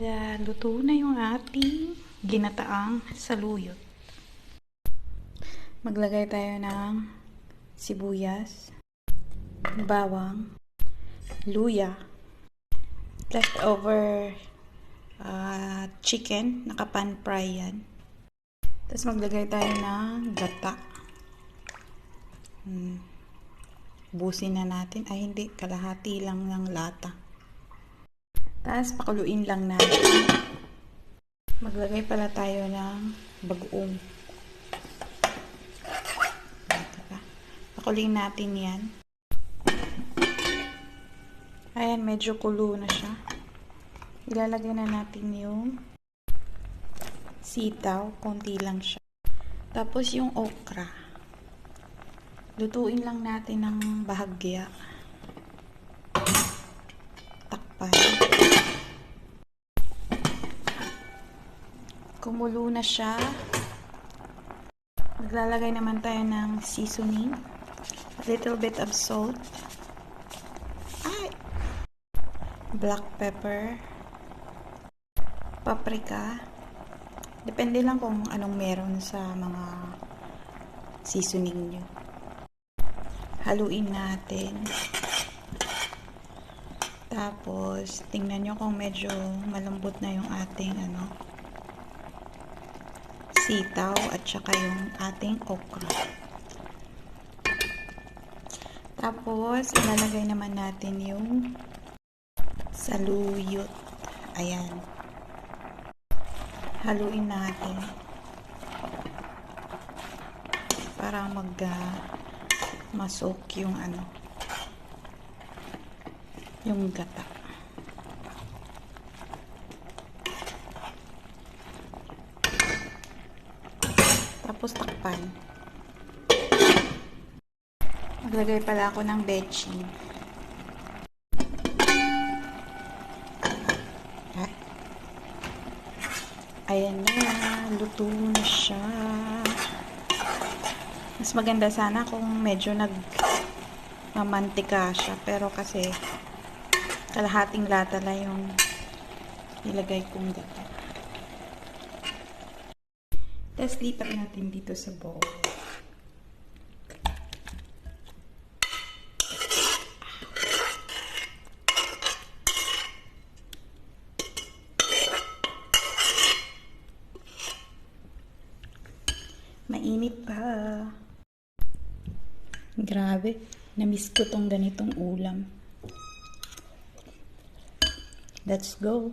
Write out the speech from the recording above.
Tada! Luto na yung ating ginataang saluyot. Maglagay tayo ng sibuyas, bawang, luya, leftover chicken, naka-pan fry yan. Tapos maglagay tayo ng gata. Busin na natin. Ay hindi, kalahati lang ng lata. Tapos pakuluin lang natin. Maglagay pala tayo ng bagoong. Pakuluin natin yan. Ayan, medyo kulo na siya. Ilalagay na natin yung sitaw. Konti lang siya. Tapos yung okra. Lutuin lang natin ng bahagya. Takpan. Kumulo na siya. Maglalagay naman tayo ng seasoning. A little bit of salt. Black pepper. Paprika. Depende lang kung anong meron sa mga seasoning nyo. Haluin natin. Tapos, tingnan nyo kung medyo malambot na yung ating sitaw at saka yung ating okra. Tapos, ilalagay naman natin yung saluyot. Ayan. Haluin natin para masok yung yung gata. Tapos takpan. Maglagay pala ako ng bechin. Ayan na, luto na siya. Mas maganda sana kung medyo nagmamantika siya. Pero kasi kalahating lata lang yung nilagay kong gata. Tapos lipat natin dito sa bowl. Mainit pa. Grabe. Na-miss ko tong ganitong ulam. Let's go.